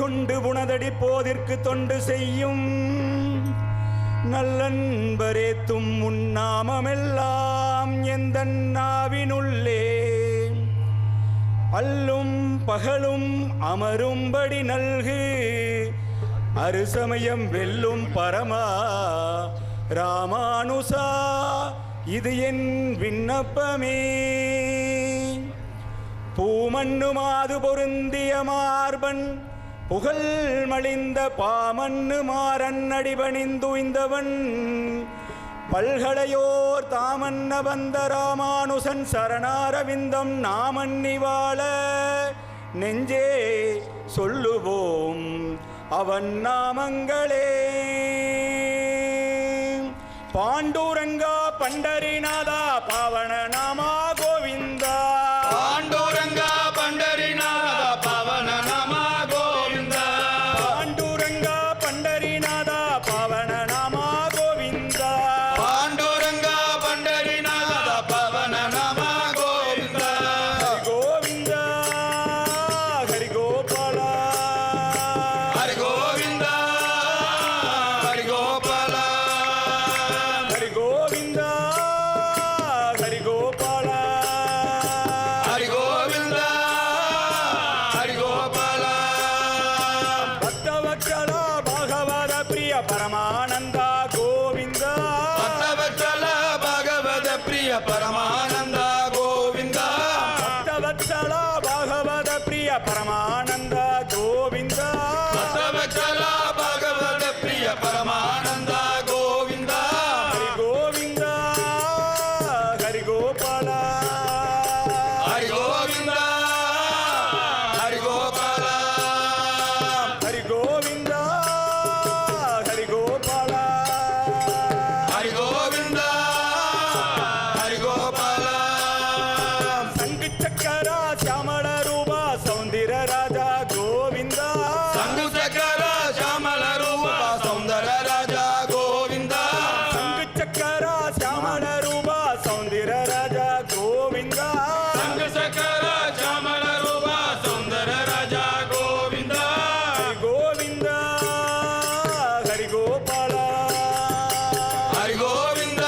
கொண்டு உனதடி போதிற்கு தொண்டு செய்யும் நல்லன்பரேத்தும் உன்னாமமெல்லாம் எந்த நாவினுள்ளே அல்லும் பகலும் அமரும்படி நல்கு அருசமயம் வெல்லும் பரமா ராமானுசா இது என் விண்ணப்பமே. பூமண்ணு மாது பொருந்திய மார்பன் புகழ் மலிந்த பாமண்ணு மாறன் அடிபணிந்துய்ந்தவன் பல்களையோர் தாமன்ன வந்த ராமானுசன் சரணாரவிந்தம் நாமன்னி வாழ நெஞ்சே சொல்லுவோம் அவன் நாமங்களே. பாண்டூரங்கா பண்டரிநாதா பாவன நாமா கோவிந்தா. பாண்டூரங்கா பண்டரிநாதா பாவன நாமா கோவிந்தா. பாண்டூரங்கா பண்டரிநாதா பாவன நாமா கோவிந்தா. பாண்டூரங்கா பண்டரிநாதா பாவன நாமா கோவிந்தா. கோவிந்தா ஹரி கோபாலா. ஹரி கோவிந்தா ஹரி கோபாலா. ஹரி கோவிந்தா ஹரி கோபாலா. ஹரி கோவிந்தா ஹரி கோபாலா. பக்தவத்சலா பாகவத பிரிய பரமானந்தா கோவிந்தா. பக்தவத்சல பாகவத பிரிய பரமானந்தா கோவிந்தா. பக்தவத்சலா பாகவத பிரிய பரமானந்தா கோவிந்தா. பக்தவத்சல பாகவத பிரிய பரமானந்தா கோவிந்தா. ஹரி கோவிந்தா ஹரி கோபாலா. ஹரி கோவிந்தா ஹரி கோபாலா. ஹரி கோவிந்தா ஹரி கோபாலா. ஹரி கோவிந்தா ஹரி கோபாலா. சங்கு சக்கரா சியாமள ரூபா சௌந்தர ராஜா கோவிந்தா. சங்கு சக்கர ಶ್ಯಾಮಲ ರೂಪ ಸೌಂದರ ರಾಜ ಗೋವಿಂದ. சங்கு சக்கரா சியாமள ரூபா சௌந்தர ராஜா கோவிந்தா. சங்கு சக்கர ಶ್ಯಾಮಲ ರೂಪ ಸೌಂದರ ರಾಜ ಗೋವಿಂದ. ஹரி கோவிந்தா ஹரி கோபாலா. ஹரி கோவிந்த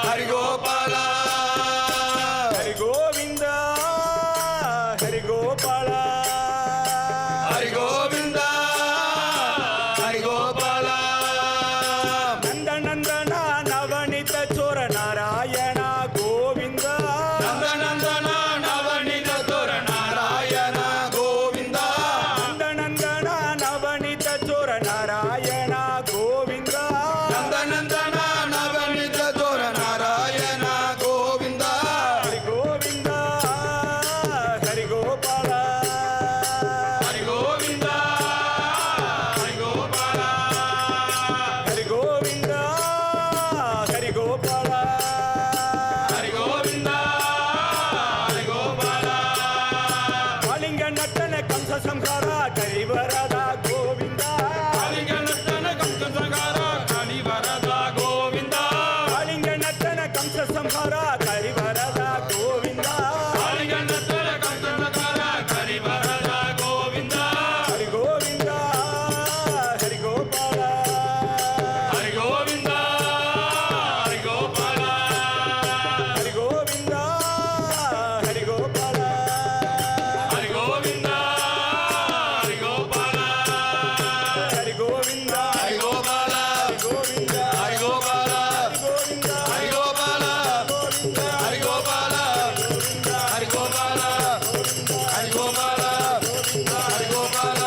ஹரி கோபால. ஹரி கோவிந்தா ஹரி கோபாலா. ஹரி கோவிந்த ஹரி கோபால. நந்த நந்தனா நவனித சோர நாராயண கோவிந்தா. நந்த நந்தನ ನವನಿತ ತೋರ ನಾರಾಯಣ ಗೋವಿಂದ. நந்த நந்தனா நவனித சோர நாராயண கோவிந்தா. ನಂದ ನಂದನ ನವನಿತ ತೋರ ನಾರಾಯಣ ಗೋವಿಂದ. ஹரி கோவிந்தா ஹரி கோபாலா. ஹரி கோவிந்த ஹரி கோபால. ஹரி கோவிந்தா ஹரி கோபாலா. ஹரி கோவிந்த ஹரி கோபால. காளிங்க நட்டன கம்ச சம்ஹாரா கரிவரதா கோவிந்தா. ಕಾಳಿಂಗ ನರ್ತನ ಕಂಸ ಸಂಹಾರ ಕಲಿವರದ ಗೋವಿಂದ. காளிங்க நட்டன கம்ச சம்ஹாரா கரிவரதா கோவிந்தா. ಕಾಳಿಂಗ ನರ್ತನ ಕಂಸ ಸಂಹಾರ ಕಲಿವರದ ಗೋವಿಂದ. ஹரி கோவிந்தா ஹரி கோபாலா. ಹರಿ ಗೋವಿಂದ ಹರಿ ಗೋಪಾಲ. ஹரி கோவிந்தா ஹரி கோபாலா. ಹರಿ ಗೋವಿಂದ ಹರಿ ಗೋಪಾಲ. ஹரி கோவிந்தா ಹರಿ ಗೋಪಾಲ. கோவிந்தா ಹರಿ ಗೋಪಾಲ. கோவிந்தா ಹರಿ ಗೋಪಾಲ. ಹರಿ ಗೋಪಾಲ. ಹರಿ ಗೋಪಾಲ. ಹರಿ ಗೋಪಾಲ. ಹರಿ ಗೋಪಾಲ.